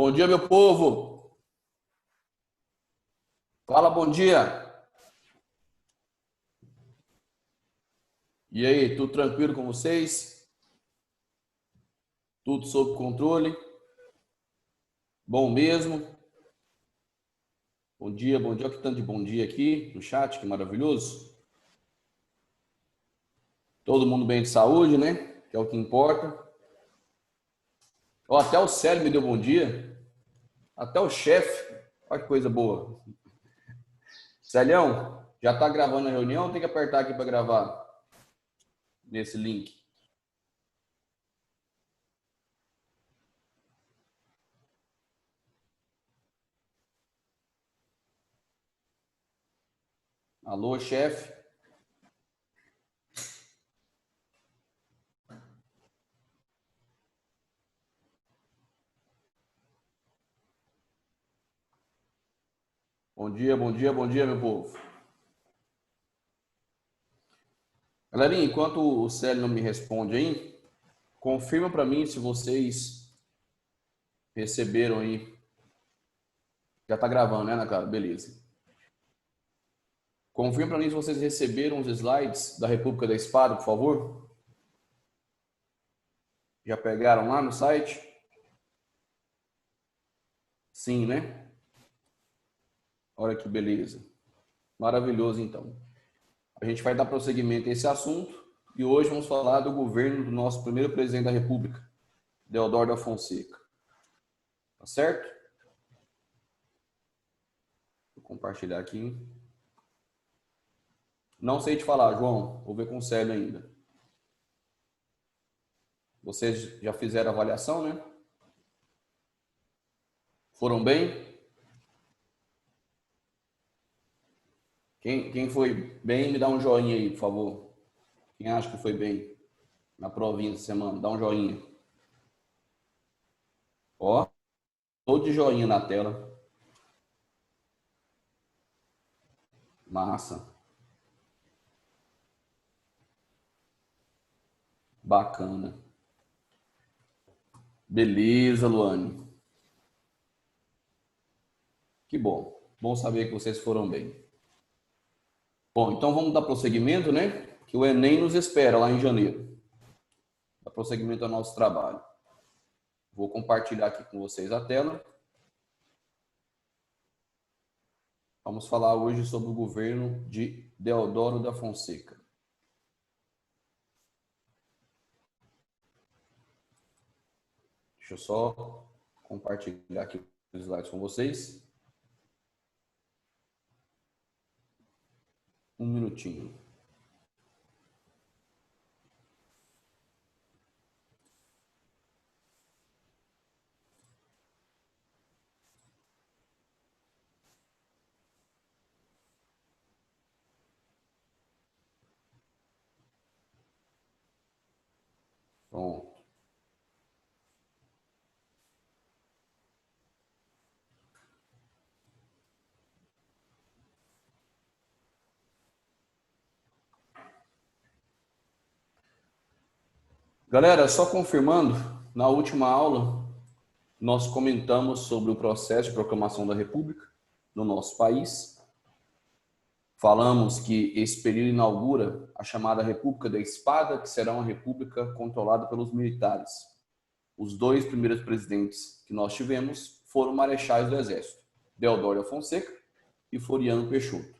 Bom dia, meu povo. Fala, bom dia. E aí, tudo tranquilo com vocês? Tudo sob controle? Bom mesmo? Bom dia, bom dia. Olha que tanto de bom dia aqui no chat, que maravilhoso. Todo mundo bem de saúde, né? Que é o que importa. Ó, até o Célio me deu bom dia. Até o chefe. Olha que coisa boa. Celião, já tá gravando a reunião? Tem que apertar aqui para gravar nesse link. Alô, chefe. Bom dia, bom dia, bom dia, meu povo. Galerinha, enquanto o Célio não me responde aí, confirma para mim se vocês receberam aí. Já tá gravando, né, Ana Clara? Beleza. Confirma para mim se vocês receberam os slides da República da Espada, por favor. Já pegaram lá no site? Sim, né? Olha que beleza. Maravilhoso, então. A gente vai dar prosseguimento a esse assunto e hoje vamos falar do governo do nosso primeiro presidente da República, Deodoro da Fonseca. Tá certo? Vou compartilhar aqui. Não sei te falar, João. Vou ver com o Célio ainda. Vocês já fizeram a avaliação, né? Foram bem? Quem foi bem, me dá um joinha aí, por favor. Quem acha que foi bem na provinha essa semana, dá um joinha. Ó, todo de joinha na tela. Massa. Bacana. Beleza, Luane. Que bom. Bom saber que vocês foram bem. Bom, então vamos dar prosseguimento, né? Que o Enem nos espera lá em janeiro. Dar prosseguimento ao nosso trabalho. Vou compartilhar aqui com vocês a tela. Vamos falar hoje sobre o governo de Deodoro da Fonseca. Deixa eu só compartilhar aqui os slides com vocês. Um minutinho. Pronto. Galera, só confirmando, na última aula nós comentamos sobre o processo de proclamação da República no nosso país. Falamos que esse período inaugura a chamada República da Espada, que será uma república controlada pelos militares. Os dois primeiros presidentes que nós tivemos foram marechais do Exército, Deodoro da Fonseca e Floriano Peixoto.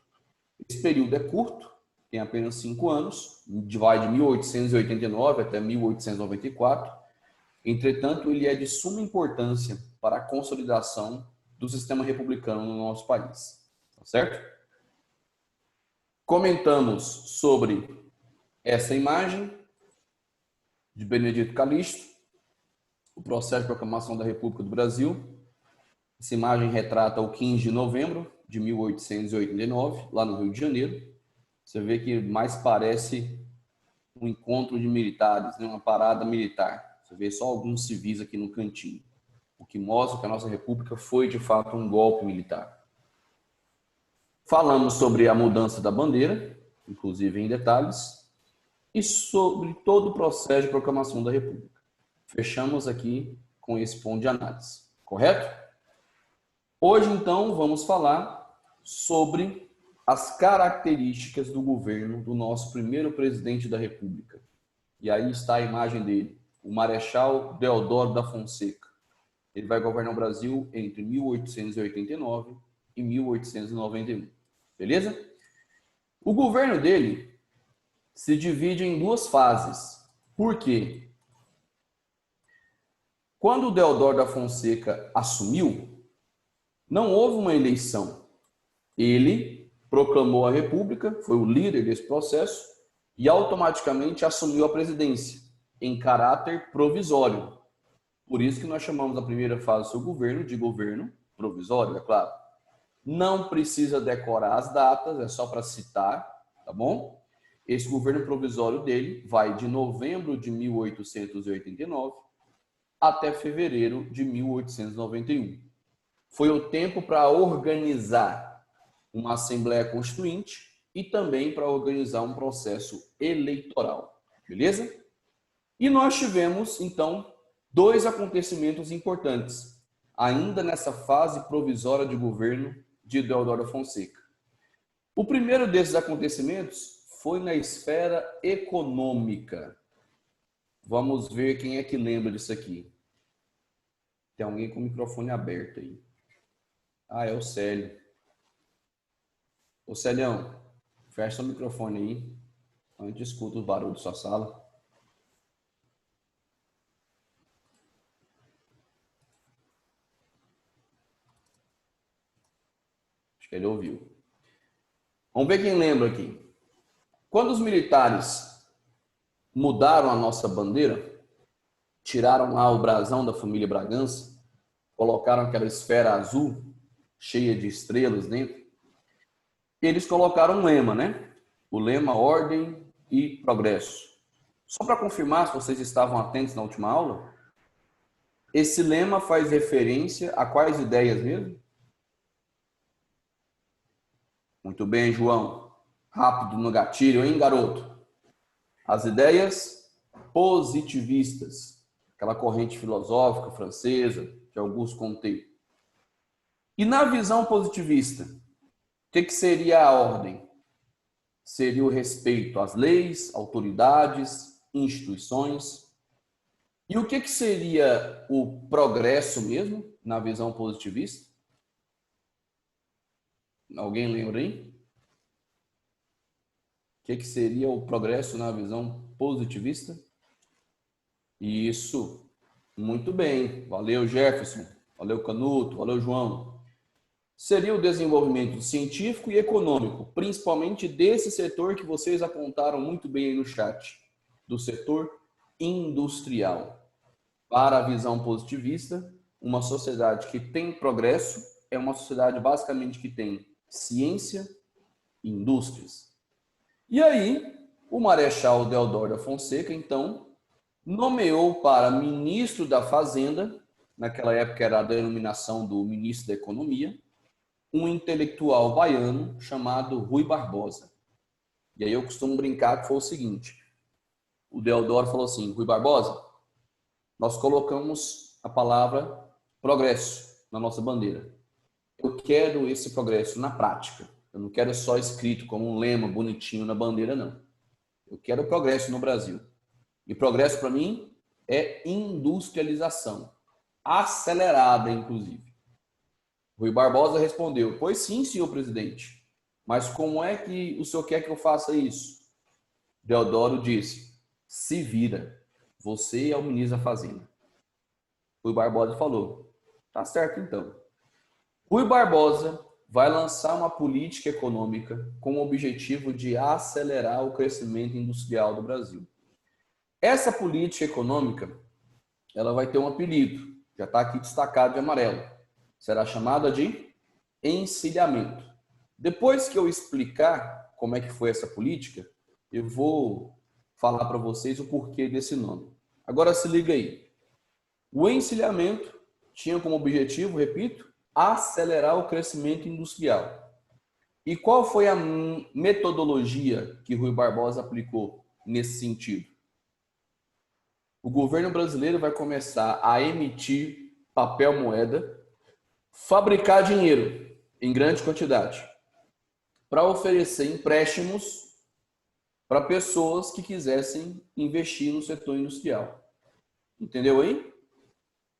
Esse período é curto, tem apenas 5 anos, vai de 1889 até 1894. Entretanto, ele é de suma importância para a consolidação do sistema republicano no nosso país. Tá certo? Comentamos sobre essa imagem de Benedito Calixto, o processo de proclamação da República do Brasil. Essa imagem retrata o 15 de novembro de 1889, lá no Rio de Janeiro. Você vê que mais parece um encontro de militares, né? Uma parada militar. Você vê só alguns civis aqui no cantinho, o que mostra que a nossa república foi de fato um golpe militar. Falamos sobre a mudança da bandeira, inclusive em detalhes, e sobre todo o processo de proclamação da república. Fechamos aqui com esse ponto de análise. correto? Hoje, então, vamos falar sobre as características do governo do nosso primeiro presidente da República. E aí está a imagem dele, o Marechal Deodoro da Fonseca. Ele vai governar o Brasil entre 1889 e 1891. Beleza? O governo dele se divide em duas fases. Por quê? Quando o Deodoro da Fonseca assumiu, não houve uma eleição. Ele proclamou a República, foi o líder desse processo e automaticamente assumiu a presidência em caráter provisório. Por isso que nós chamamos a primeira fase do seu governo de governo provisório, é claro. Não precisa decorar as datas, é só para citar, tá bom? Esse governo provisório dele vai de novembro de 1889 até fevereiro de 1891. Foi o tempo para organizar uma Assembleia Constituinte e também para organizar um processo eleitoral, beleza? E nós tivemos, então, dois acontecimentos importantes, ainda nessa fase provisória de governo de Deodoro da Fonseca. O primeiro desses acontecimentos foi na esfera econômica. Vamos ver quem é que lembra disso aqui. Tem alguém com o microfone aberto aí. Ah, é o Célio. Ô Célião, fecha o microfone aí. A gente escuta o barulho da sua sala. Acho que ele ouviu. Vamos ver quem lembra aqui. Quando os militares mudaram a nossa bandeira, tiraram lá o brasão da família Bragança, colocaram aquela esfera azul, cheia de estrelas dentro, eles colocaram um lema, né? O lema Ordem e Progresso. Só para confirmar se vocês estavam atentos na última aula, esse lema faz referência a quais ideias mesmo? Muito bem, João. Rápido no gatilho, hein, garoto? As ideias positivistas, aquela corrente filosófica francesa de Auguste Comte. E na visão positivista, o que seria a ordem? Seria o respeito às leis, autoridades, instituições. E o que seria o progresso mesmo, na visão positivista? Alguém lembra aí? O que seria o progresso na visão positivista? Isso. Muito bem. Valeu, Jefferson. Valeu, Canuto. Valeu, João. Seria o desenvolvimento científico e econômico, principalmente desse setor que vocês apontaram muito bem aí no chat, do setor industrial. Para a visão positivista, uma sociedade que tem progresso é uma sociedade basicamente que tem ciência e indústrias. E aí, o Marechal Deodoro da Fonseca, então, nomeou para ministro da Fazenda, naquela época era a denominação do ministro da Economia, um intelectual baiano chamado Rui Barbosa. E aí eu costumo brincar que foi o seguinte, o Deodoro falou assim, Rui Barbosa, nós colocamos a palavra progresso na nossa bandeira. Eu quero esse progresso na prática. Eu não quero só escrito como um lema bonitinho na bandeira, não. Eu quero progresso no Brasil. E progresso, para mim, é industrialização. Acelerada, inclusive. Rui Barbosa respondeu, pois sim, senhor presidente. Mas como é que o senhor quer que eu faça isso? Deodoro disse, se vira. Você é o ministro da Fazenda. Rui Barbosa falou, tá certo então. Rui Barbosa vai lançar uma política econômica com o objetivo de acelerar o crescimento industrial do Brasil. Essa política econômica, ela vai ter um apelido, já está aqui destacado de amarelo. Será chamada de encilhamento. Depois que eu explicar como é que foi essa política, eu vou falar para vocês o porquê desse nome. Agora se liga aí. O encilhamento tinha como objetivo, repito, acelerar o crescimento industrial. E qual foi a metodologia que Rui Barbosa aplicou nesse sentido? O governo brasileiro vai começar a emitir papel moeda, fabricar dinheiro em grande quantidade para oferecer empréstimos para pessoas que quisessem investir no setor industrial. Entendeu aí?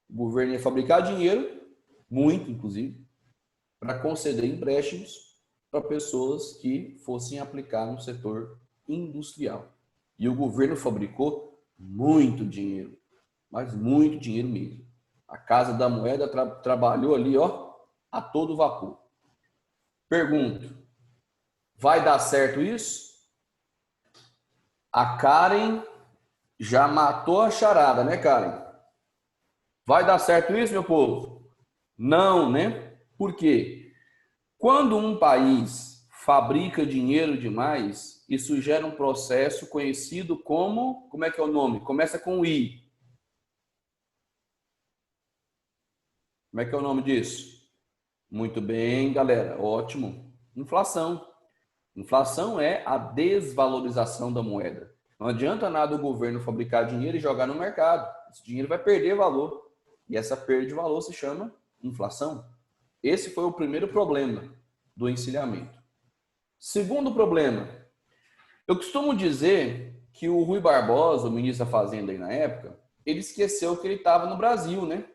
O governo ia fabricar dinheiro, muito inclusive, para conceder empréstimos para pessoas que fossem aplicar no setor industrial. E o governo fabricou muito dinheiro, mas muito dinheiro mesmo. A Casa da Moeda trabalhou ali, ó, a todo vapor. Pergunto, vai dar certo isso? A Karen já matou a charada, né, Karen? Vai dar certo isso, meu povo? Não, né? Por quê? Quando um país fabrica dinheiro demais, isso gera um processo conhecido como é que é o nome? Começa com I. Como é que é o nome disso? Muito bem, galera. Ótimo. Inflação. Inflação é a desvalorização da moeda. Não adianta nada o governo fabricar dinheiro e jogar no mercado. Esse dinheiro vai perder valor. E essa perda de valor se chama inflação. Esse foi o primeiro problema do encilhamento. Segundo problema, eu costumo dizer que o Rui Barbosa, o ministro da Fazenda aí na época, ele esqueceu que ele estava no Brasil, né?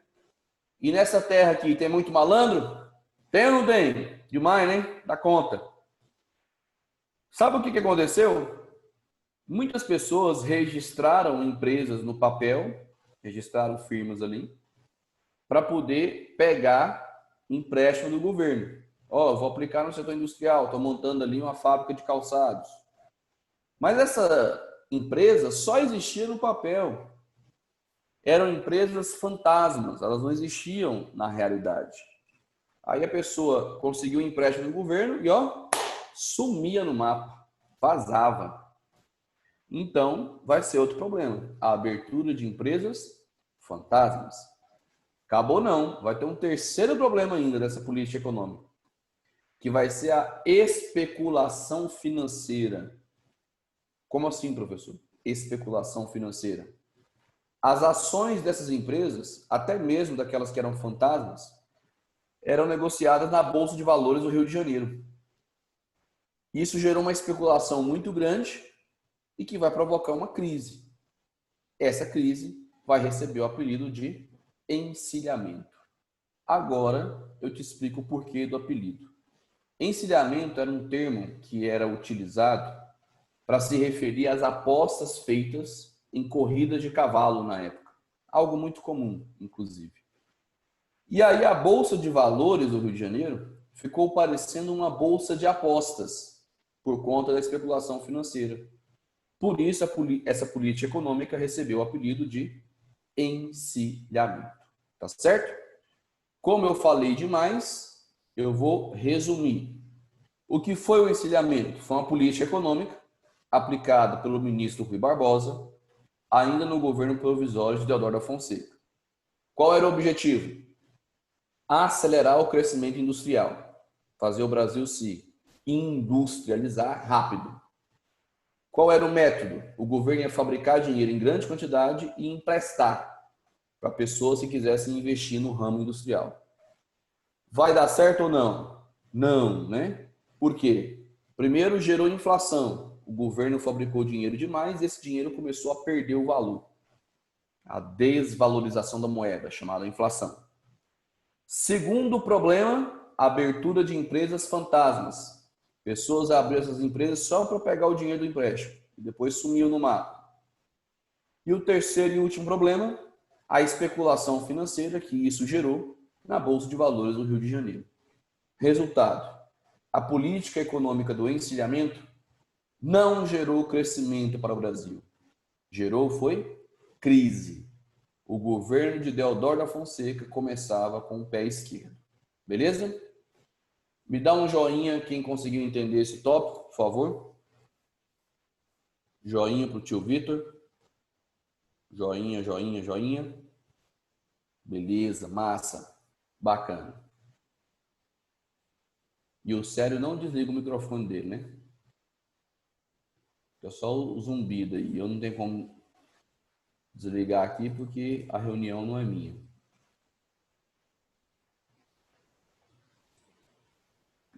E nessa terra aqui tem muito malandro? Tem ou não tem? Demais, né? Dá conta. Sabe o que aconteceu? Muitas pessoas registraram empresas no papel, registraram firmas ali, para poder pegar empréstimo do governo. Ó, vou aplicar no setor industrial, estou montando ali uma fábrica de calçados. Mas essa empresa só existia no papel. Eram empresas fantasmas, elas não existiam na realidade. Aí a pessoa conseguiu um empréstimo do governo e, ó, sumia no mapa, vazava. Então, vai ser outro problema, a abertura de empresas fantasmas. Acabou não, vai ter um terceiro problema ainda dessa política econômica, que vai ser a especulação financeira. Como assim, professor? Especulação financeira. As ações dessas empresas, até mesmo daquelas que eram fantasmas, eram negociadas na Bolsa de Valores do Rio de Janeiro. Isso gerou uma especulação muito grande e que vai provocar uma crise. Essa crise vai receber o apelido de encilhamento. Agora eu te explico o porquê do apelido. Encilhamento era um termo que era utilizado para se referir às apostas feitas em corridas de cavalo na época. Algo muito comum, inclusive. E aí a Bolsa de Valores do Rio de Janeiro ficou parecendo uma bolsa de apostas por conta da especulação financeira. Por isso essa política econômica recebeu o apelido de encilhamento. Tá certo? Como eu falei demais, eu vou resumir. O que foi o encilhamento? Foi uma política econômica aplicada pelo ministro Rui Barbosa, ainda no governo provisório de Deodoro da Fonseca. Qual era o objetivo? Acelerar o crescimento industrial, fazer o Brasil se industrializar rápido. Qual era o método? O governo ia fabricar dinheiro em grande quantidade e emprestar para pessoas que quisessem investir no ramo industrial. Vai dar certo ou não? Não, né? Por quê? Primeiro, gerou inflação. O governo fabricou dinheiro demais e esse dinheiro começou a perder o valor. A desvalorização da moeda, chamada inflação. Segundo problema, abertura de empresas fantasmas. Pessoas abriram essas empresas só para pegar o dinheiro do empréstimo e depois sumiu no mato. E o terceiro e último problema, a especulação financeira que isso gerou na Bolsa de Valores do Rio de Janeiro. Resultado, a política econômica do encilhamento não gerou crescimento para o Brasil. Gerou foi crise. O governo de Deodoro da Fonseca começava com o pé esquerdo. Beleza? Me dá um joinha quem conseguiu entender esse tópico, por favor. Joinha para o tio Vitor. Joinha, joinha, joinha. Beleza, massa. Bacana. E o Sério não desliga o microfone dele, né? É só o zumbido aí. Eu não tenho como desligar aqui porque a reunião não é minha.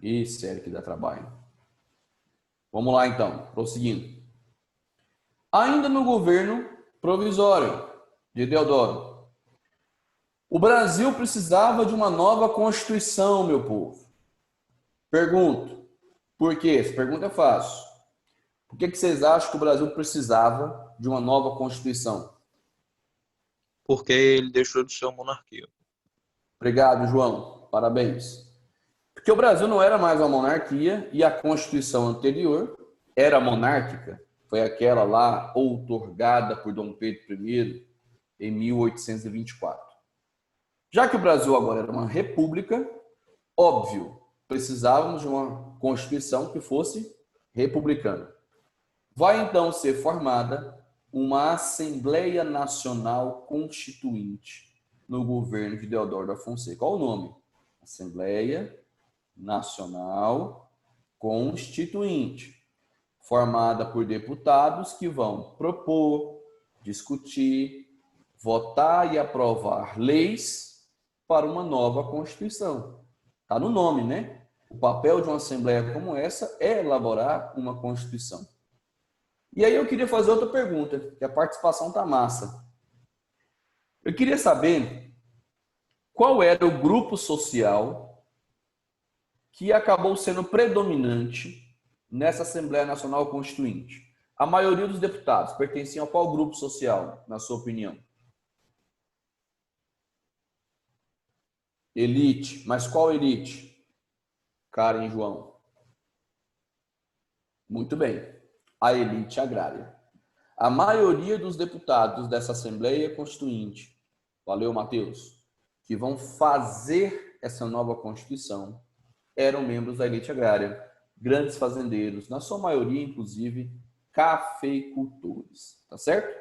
Ih, sério que dá trabalho. Vamos lá então, prosseguindo. Ainda no governo provisório de Deodoro, o Brasil precisava de uma nova Constituição, meu povo. Pergunto, por quê? Essa pergunta é fácil. Por que vocês acham que o Brasil precisava de uma nova Constituição? Porque ele deixou de ser uma monarquia. Obrigado, João. Parabéns. Porque o Brasil não era mais uma monarquia e a Constituição anterior era monárquica. Foi aquela lá outorgada por Dom Pedro I em 1824. Já que o Brasil agora era uma república, óbvio, precisávamos de uma Constituição que fosse republicana. Vai então ser formada uma Assembleia Nacional Constituinte no governo de Deodoro da Fonseca. Qual o nome? Assembleia Nacional Constituinte, formada por deputados que vão propor, discutir, votar e aprovar leis para uma nova Constituição. Está no nome, né? O papel de uma Assembleia como essa é elaborar uma Constituição. E aí eu queria fazer outra pergunta, que a participação está massa. Eu queria saber qual era o grupo social que acabou sendo predominante nessa Assembleia Nacional Constituinte. A maioria dos deputados pertenciam a qual grupo social, na sua opinião? Elite. Mas qual elite? Karen João. Muito bem. A elite agrária. A maioria dos deputados dessa Assembleia Constituinte, valeu, Matheus, que vão fazer essa nova Constituição, eram membros da elite agrária, grandes fazendeiros, na sua maioria, inclusive, cafeicultores, tá certo?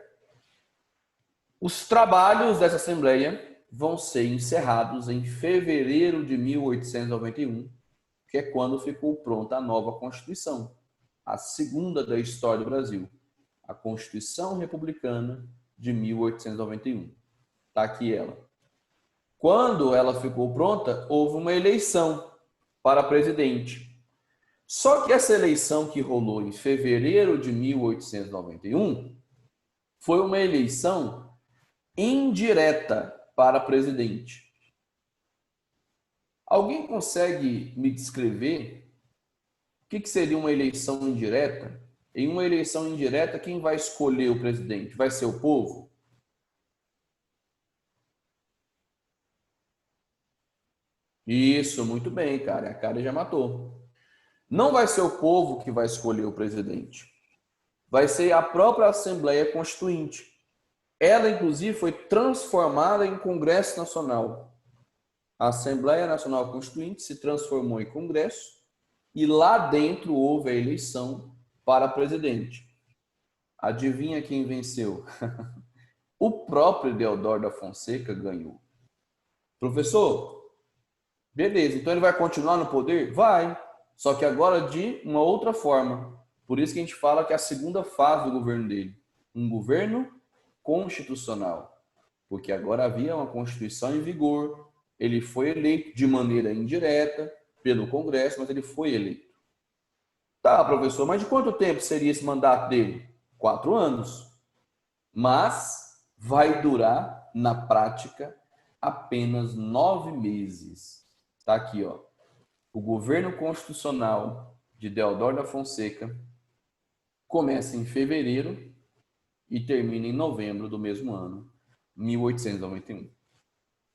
Os trabalhos dessa Assembleia vão ser encerrados em fevereiro de 1891, que é quando ficou pronta a nova Constituição, a segunda da história do Brasil, a Constituição Republicana de 1891. Está aqui ela. Quando ela ficou pronta, houve uma eleição para presidente. Só que essa eleição que rolou em fevereiro de 1891 foi uma eleição indireta para presidente. Alguém consegue me descrever o que seria uma eleição indireta? Em uma eleição indireta, quem vai escolher o presidente? Vai ser o povo? Isso, muito bem, cara. A cara já matou. Não vai ser o povo que vai escolher o presidente. Vai ser a própria Assembleia Constituinte. Ela, inclusive, foi transformada em Congresso Nacional. A Assembleia Nacional Constituinte se transformou em Congresso e lá dentro houve a eleição para presidente. Adivinha quem venceu? O próprio Deodoro da Fonseca ganhou. Professor, beleza, então ele vai continuar no poder? Vai, só que agora de uma outra forma. Por isso que a gente fala que é a segunda fase do governo dele. Um governo constitucional. Porque agora havia uma Constituição em vigor, ele foi eleito de maneira indireta pelo Congresso, mas ele foi eleito. Tá, professor, mas de quanto tempo seria esse mandato dele? 4 anos. Mas vai durar, na prática, apenas 9 meses. Tá aqui, ó. O governo constitucional de Deodoro da Fonseca começa em fevereiro e termina em novembro do mesmo ano, 1891.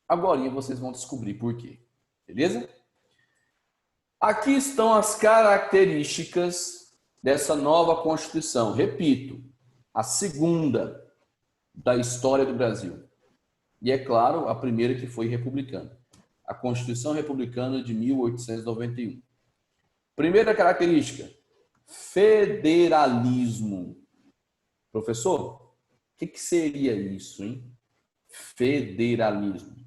Agora vocês vão descobrir por quê. Beleza? Aqui estão as características dessa nova Constituição. Repito, a segunda da história do Brasil. E é claro, a primeira que foi republicana. A Constituição Republicana de 1891. Primeira característica, federalismo. Professor, o que seria isso, hein? Federalismo.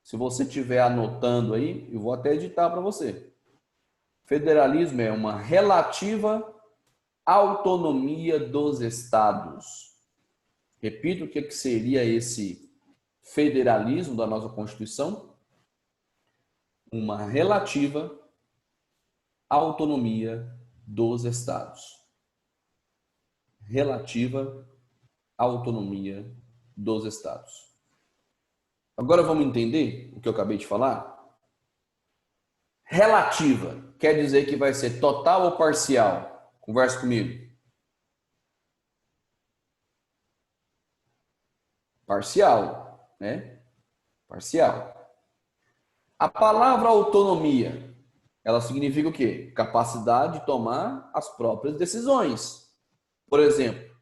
Se você estiver anotando aí, eu vou até editar para você. Federalismo é uma relativa autonomia dos estados. Repito o que seria esse federalismo da nossa Constituição. Uma relativa autonomia dos estados. Relativa à autonomia dos estados. Agora vamos entender o que eu acabei de falar? Relativa quer dizer que vai ser total ou parcial? Conversa comigo. Parcial, né? Parcial. A palavra autonomia, ela significa o quê? Capacidade de tomar as próprias decisões. Por exemplo,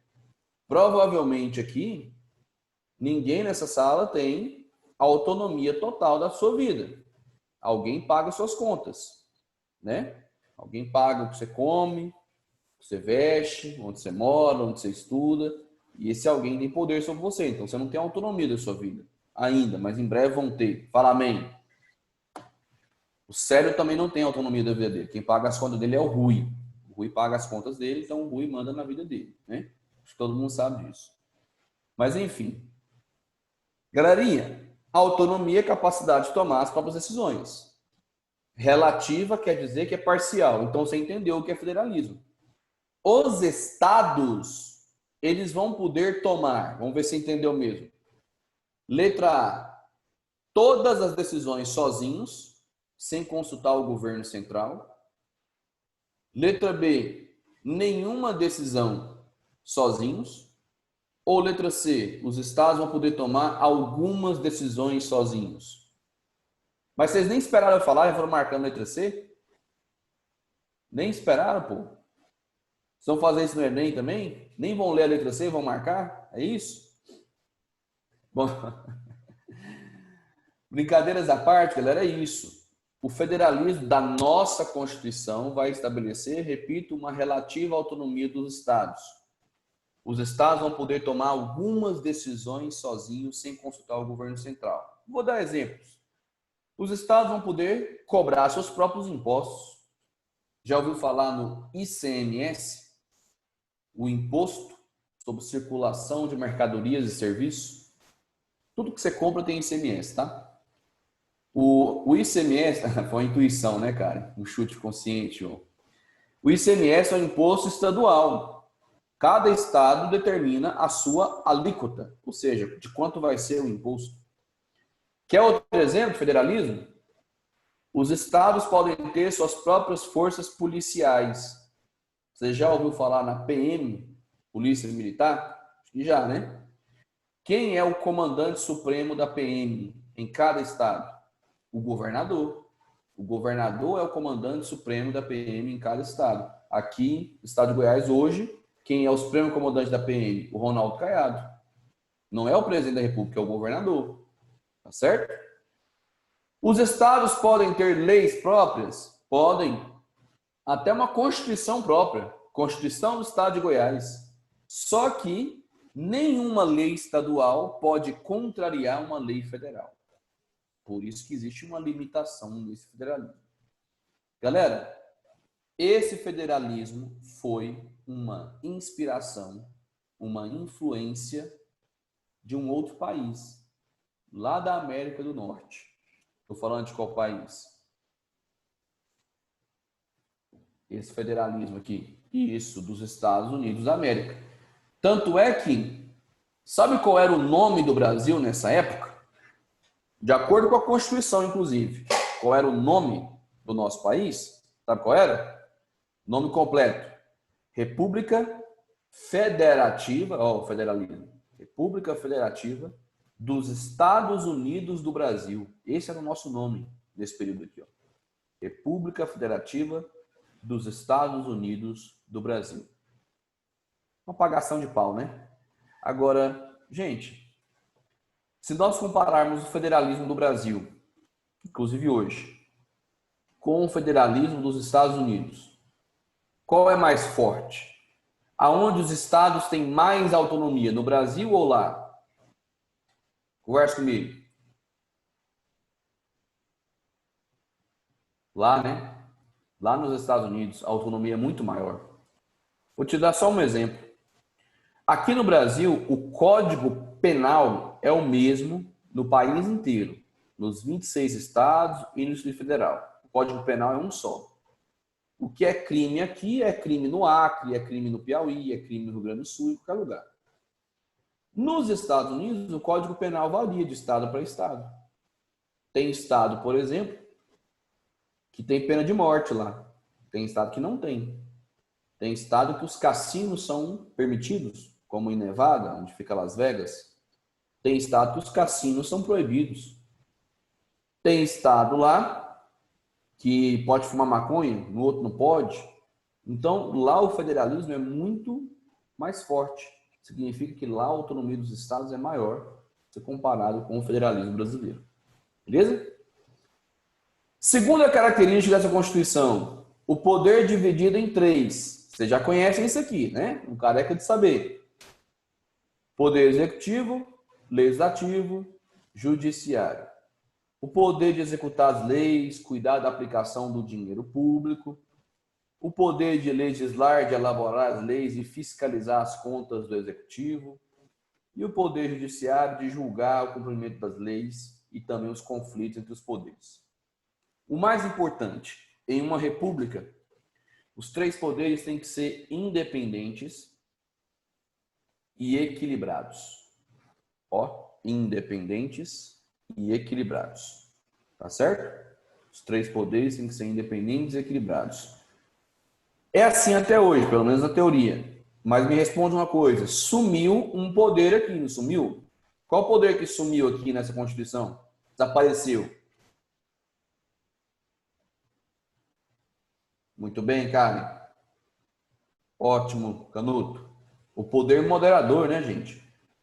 provavelmente aqui, ninguém nessa sala tem autonomia total da sua vida. Alguém paga suas contas, né? Alguém paga o que você come, o que você veste, onde você mora, onde você estuda. E esse alguém tem poder sobre você. Então, você não tem autonomia da sua vida ainda, mas em breve vão ter. Fala amém. O Célio também não tem autonomia da vida dele. Quem paga as contas dele é o Rui. O Rui paga as contas dele, então o Rui manda na vida dele, né? Acho que todo mundo sabe disso. Mas, enfim. Galerinha, autonomia é capacidade de tomar as próprias decisões. Relativa quer dizer que é parcial. Então, você entendeu o que é federalismo. Os estados, eles vão poder tomar, vamos ver se você entendeu mesmo. Letra A, todas as decisões sozinhos, sem consultar o governo central. Letra B, nenhuma decisão sozinhos. Ou letra C, os estados vão poder tomar algumas decisões sozinhos. Mas vocês nem esperaram eu falar e foram marcando letra C? Nem esperaram, pô? Vocês vão fazer isso no Enem também? Nem vão ler a letra C e vão marcar? É isso? Bom, brincadeiras à parte, galera, é isso. O federalismo da nossa Constituição vai estabelecer, repito, uma relativa autonomia dos estados. Os estados vão poder tomar algumas decisões sozinhos, sem consultar o governo central. Vou dar exemplos. Os estados vão poder cobrar seus próprios impostos. Já ouviu falar no ICMS? O Imposto sobre Circulação de Mercadorias e Serviços? Tudo que você compra tem ICMS, tá? O ICMS, foi uma intuição, né, cara? Um chute consciente. Ó. O ICMS é um imposto estadual. Cada estado determina a sua alíquota, ou seja, de quanto vai ser o imposto. Quer outro exemplo, federalismo? Os estados podem ter suas próprias forças policiais. Você já ouviu falar na PM, Polícia Militar? Acho que já, né? Quem é o comandante supremo da PM em cada estado? O governador. O governador é o comandante supremo da PM em cada estado. Aqui, no estado de Goiás, hoje, quem é o supremo comandante da PM? O Ronaldo Caiado. Não é o presidente da República, é o governador. Tá certo? Os estados podem ter leis próprias? Podem. Até uma Constituição própria. Constituição do Estado de Goiás. Só que nenhuma lei estadual pode contrariar uma lei federal. Por isso que existe uma limitação nesse federalismo. Galera, esse federalismo foi uma inspiração, uma influência de um outro país, lá da América do Norte. Estou falando de qual país? Esse federalismo aqui. Isso, dos Estados Unidos da América. Tanto é que, sabe qual era o nome do Brasil nessa época? De acordo com a Constituição, inclusive. Qual era o nome do nosso país? Sabe qual era? Nome completo. República Federativa, ó, o federalismo. República Federativa dos Estados Unidos do Brasil. Esse era o nosso nome nesse período aqui, ó. República Federativa dos Estados Unidos do Brasil. Uma apagação de pau, né? Agora, gente, se nós compararmos o federalismo do Brasil, inclusive hoje, com o federalismo dos Estados Unidos, qual é mais forte? Aonde os estados têm mais autonomia, no Brasil ou lá? Conversa comigo. Lá, né? Lá nos Estados Unidos, a autonomia é muito maior. Vou te dar só um exemplo. Aqui no Brasil, o Código Penal é o mesmo no país inteiro, nos 26 estados e no Distrito Federal. O Código Penal é um só. O que é crime aqui é crime no Acre, é crime no Piauí, é crime no Rio Grande do Sul, em qualquer lugar. Nos Estados Unidos, o Código Penal varia de estado para estado. Tem estado, por exemplo, que tem pena de morte lá. Tem estado que não tem. Tem estado que os cassinos são permitidos, como em Nevada, onde fica Las Vegas. Tem estado que os cassinos são proibidos. Tem estado lá que pode fumar maconha, no outro não pode. Então, lá o federalismo é muito mais forte. Significa que lá a autonomia dos estados é maior se comparado com o federalismo brasileiro. Beleza? Segunda característica dessa Constituição, o poder dividido em três. Vocês já conhecem isso aqui, né? Um careca de saber. Poder executivo, legislativo, judiciário. O poder de executar as leis, cuidar da aplicação do dinheiro público. O poder de legislar, de elaborar as leis e fiscalizar as contas do executivo. E o poder judiciário de julgar o cumprimento das leis e também os conflitos entre os poderes. O mais importante, em uma república, os três poderes têm que ser independentes e equilibrados. Ó, independentes e equilibrados. Tá certo? Os três poderes têm que ser independentes e equilibrados. É assim até hoje, pelo menos na teoria. Mas me responde uma coisa, sumiu um poder aqui, não sumiu? Qual poder que sumiu aqui nessa Constituição? Desapareceu. Muito bem, Karen. Ótimo, Canuto. O poder moderador, né, gente?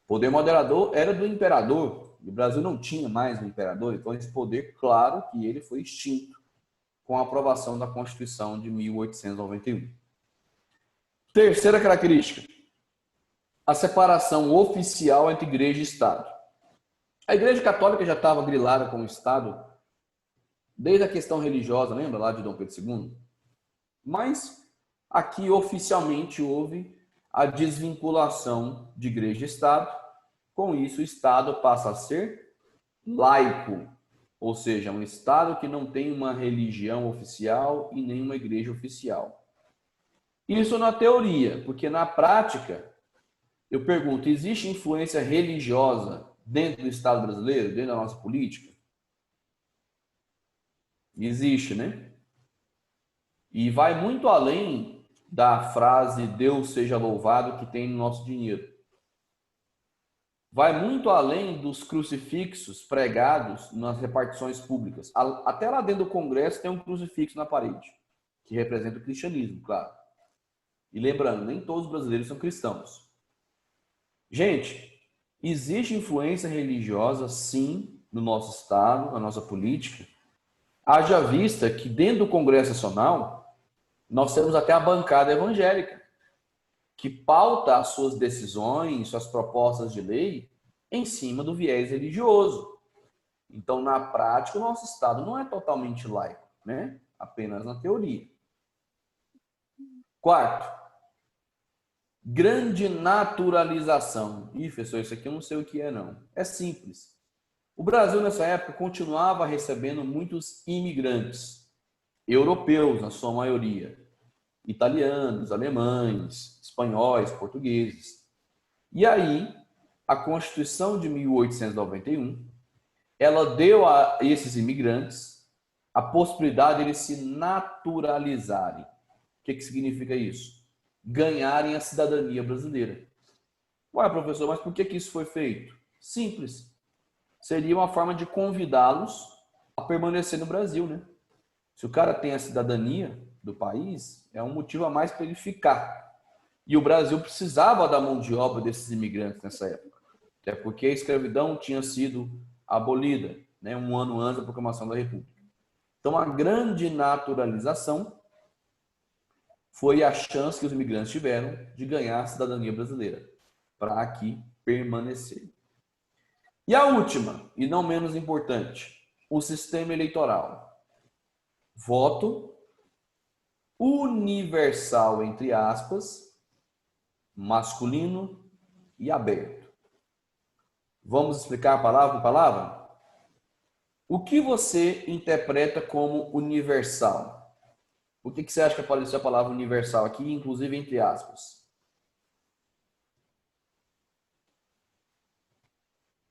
O poder moderador era do imperador. O Brasil não tinha mais um imperador, então esse poder, claro que ele foi extinto com a aprovação da Constituição de 1891. Terceira característica, a separação oficial entre igreja e Estado. A Igreja Católica já estava grilada com o Estado desde a questão religiosa, lembra lá de Dom Pedro II? Mas aqui oficialmente houve a desvinculação de igreja e Estado. Com isso, o Estado passa a ser laico, ou seja, um Estado que não tem uma religião oficial e nem uma igreja oficial. Isso na teoria, porque na prática, eu pergunto, existe influência religiosa dentro do Estado brasileiro, dentro da nossa política? Existe, né? E vai muito além da frase Deus seja louvado que tem no nosso dinheiro. Vai muito além dos crucifixos pregados nas repartições públicas. Até lá dentro do Congresso tem um crucifixo na parede, que representa o cristianismo, claro. E lembrando, nem todos os brasileiros são cristãos. Gente, existe influência religiosa, sim, no nosso Estado, na nossa política. Haja vista que dentro do Congresso Nacional, nós temos até a bancada evangélica, que pauta as suas decisões, suas propostas de lei em cima do viés religioso. Então, na prática, o nosso Estado não é totalmente laico, né? Apenas na teoria. Quarto, grande naturalização. Ih, professor, isso aqui eu não sei o que é, não. É simples. O Brasil, nessa época, continuava recebendo muitos imigrantes, europeus, na sua maioria, italianos, alemães, espanhóis, portugueses. E aí, a Constituição de 1891, ela deu a esses imigrantes a possibilidade de eles se naturalizarem. O que significa isso? Ganharem a cidadania brasileira. Ué, professor, mas por que isso foi feito? Simples. Seria uma forma de convidá-los a permanecer no Brasil, né? Se o cara tem a cidadania do país, é um motivo a mais para ele ficar. E o Brasil precisava da mão de obra desses imigrantes nessa época. Até porque a escravidão tinha sido abolida, né, um ano antes da proclamação da República. Então, a grande naturalização foi a chance que os imigrantes tiveram de ganhar a cidadania brasileira, para aqui permanecer. E a última, e não menos importante, o sistema eleitoral. Voto universal, entre aspas, masculino e aberto. Vamos explicar palavra por palavra? O que você interpreta como universal? Por que você acha que apareceu a palavra universal aqui, inclusive entre aspas?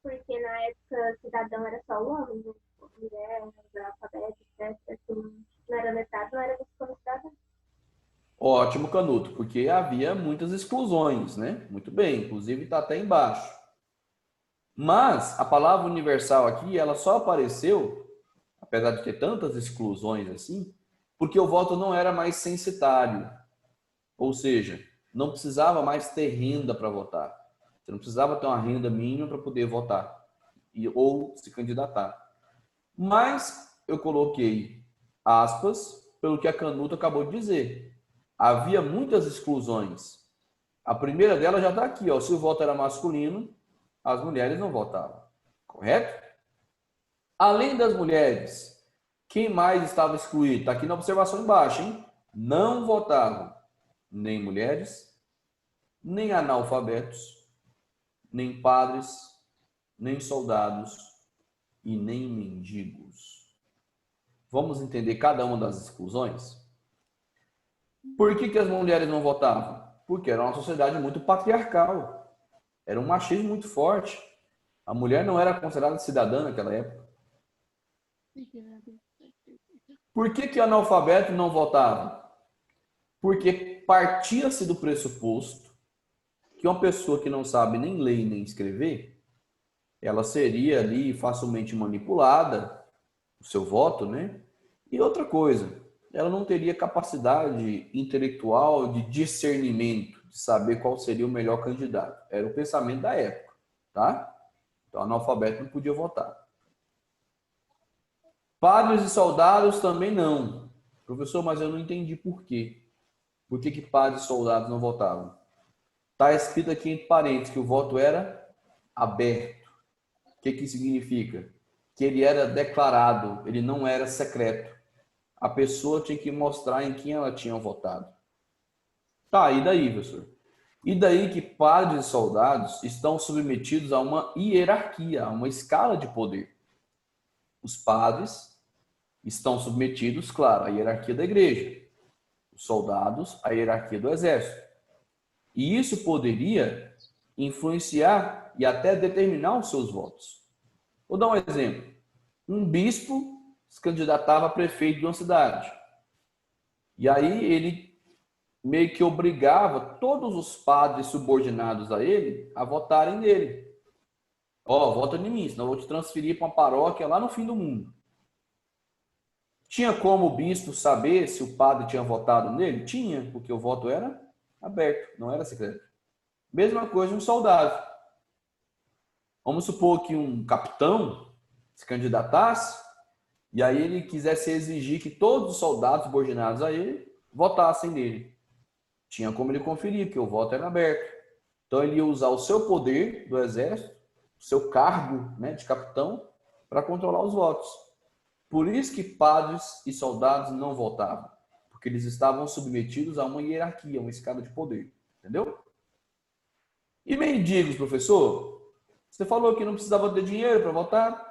Porque na época cidadão era só o homem, né? Mulher, analfabeto, etc. Assim, não era metade, não era visto como cidadão. Ótimo, Canuto, porque havia muitas exclusões, né? Muito bem, inclusive está até embaixo. Mas a palavra universal aqui, ela só apareceu, apesar de ter tantas exclusões assim, porque o voto não era mais censitário. Ou seja, não precisava mais ter renda para votar. Você não precisava ter uma renda mínima para poder votar ou se candidatar. Mas eu coloquei aspas pelo que a Canuto acabou de dizer. Havia muitas exclusões. A primeira dela já está aqui, ó. Se o voto era masculino, as mulheres não votavam. Correto? Além das mulheres, quem mais estava excluído? Está aqui na observação embaixo, hein? Não votavam nem mulheres, nem analfabetos, nem padres, nem soldados e nem mendigos. Vamos entender cada uma das exclusões? Por que as mulheres não votavam? Porque era uma sociedade muito patriarcal. Era um machismo muito forte. A mulher não era considerada cidadã naquela época. Por que o analfabeto não votava? Porque partia-se do pressuposto que uma pessoa que não sabe nem ler nem escrever, ela seria ali facilmente manipulada, o seu voto, né? E outra coisa, ela não teria capacidade intelectual de discernimento, de saber qual seria o melhor candidato. Era o pensamento da época, tá? Então, analfabeto não podia votar. Padres e soldados também não. Professor, mas eu não entendi por quê. Por que padres e soldados não votavam? Está escrito aqui entre parênteses que o voto era aberto. O que significa? Que ele era declarado, ele não era secreto. A pessoa tinha que mostrar em quem ela tinha votado. Tá, e daí, professor? E daí que padres e soldados estão submetidos a uma hierarquia, a uma escala de poder. Os padres estão submetidos, claro, à hierarquia da igreja. Os soldados, à hierarquia do exército. E isso poderia influenciar e até determinar os seus votos. Vou dar um exemplo. Um bispo se candidatava a prefeito de uma cidade. E aí ele meio que obrigava todos os padres subordinados a ele a votarem nele. Ó, vota em mim, senão eu vou te transferir para uma paróquia lá no fim do mundo. Tinha como o bispo saber se o padre tinha votado nele? Tinha, porque o voto era aberto, não era secreto. Mesma coisa um soldado. Vamos supor que um capitão se candidatasse e aí ele quisesse exigir que todos os soldados subordinados a ele votassem nele. Tinha como ele conferir, que o voto era aberto. Então ele ia usar o seu poder do exército, o seu cargo, né, de capitão, para controlar os votos. Por isso que padres e soldados não votavam, porque eles estavam submetidos a uma hierarquia, uma escala de poder. Entendeu? E mendigos, professor? Você falou que não precisava ter dinheiro para votar.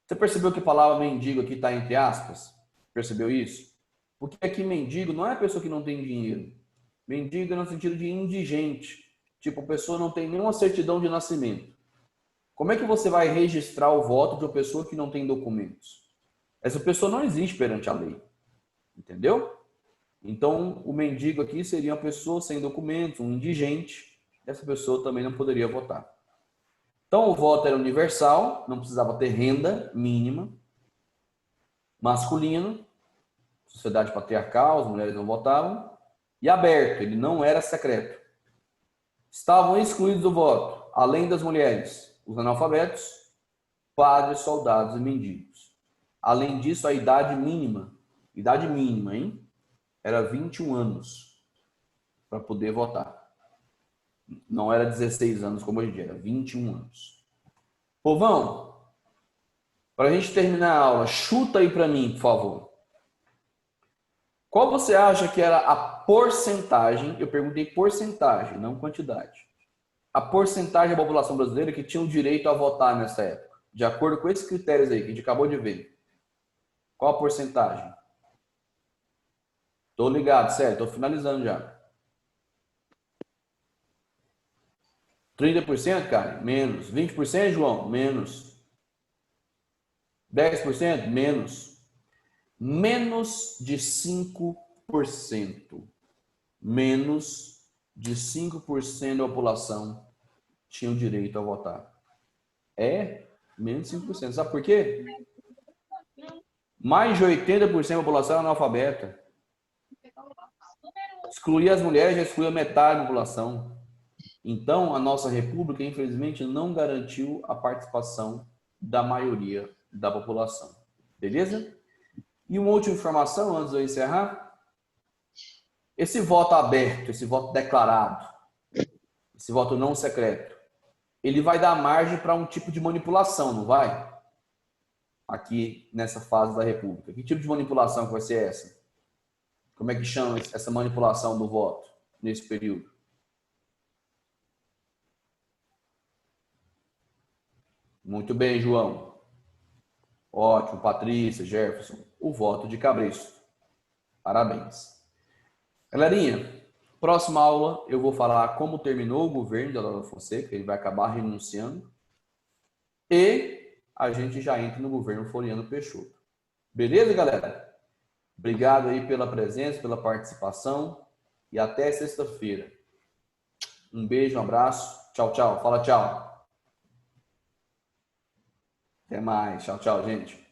Você percebeu que a palavra mendigo aqui está entre aspas? Percebeu isso? Porque aqui mendigo não é a pessoa que não tem dinheiro. Mendigo é no sentido de indigente. Tipo, a pessoa não tem nenhuma certidão de nascimento. Como é que você vai registrar o voto de uma pessoa que não tem documentos? Essa pessoa não existe perante a lei. Entendeu? Então, o mendigo aqui seria uma pessoa sem documentos, um indigente. Essa pessoa também não poderia votar. Então, o voto era universal, não precisava ter renda mínima. Masculino, sociedade patriarcal, as mulheres não votavam. E aberto, ele não era secreto. Estavam excluídos do voto, além das mulheres, os analfabetos, padres, soldados e mendigos. Além disso, a idade mínima, hein? Era 21 anos para poder votar. Não era 16 anos como hoje em dia, era 21 anos. Povão, para a gente terminar a aula, chuta aí para mim, por favor. Qual você acha que era a porcentagem? Eu perguntei porcentagem, não quantidade. A porcentagem da população brasileira que tinha o direito a votar nessa época, de acordo com esses critérios aí que a gente acabou de ver. Qual a porcentagem? Tô ligado, certo? Tô finalizando já. 30%, cara? Menos. 20%, João? Menos. 10%? Menos. Menos de 5%. Menos de 5% da população tinha o direito a votar. É? Menos de 5%. Sabe por quê? Mais de 80% da população é analfabeta. Excluir as mulheres já excluiu metade da população. Então, a nossa república, infelizmente, não garantiu a participação da maioria da população. Beleza? E uma última informação, antes de eu encerrar. Esse voto aberto, esse voto declarado, esse voto não secreto, ele vai dar margem para um tipo de manipulação, não vai? Aqui nessa fase da república. Que tipo de manipulação que vai ser essa? Como é que chama essa manipulação do voto nesse período? Muito bem, João. Ótimo, Patrícia, Jefferson. O voto de cabresto. Parabéns. Galerinha, próxima aula eu vou falar como terminou o governo de Alan Fonseca, ele vai acabar renunciando. E a gente já entra no governo Floriano Peixoto. Beleza, galera? Obrigado aí pela presença, pela participação e até sexta-feira. Um beijo, um abraço. Tchau, tchau. Fala tchau. Até mais. Tchau, tchau, gente.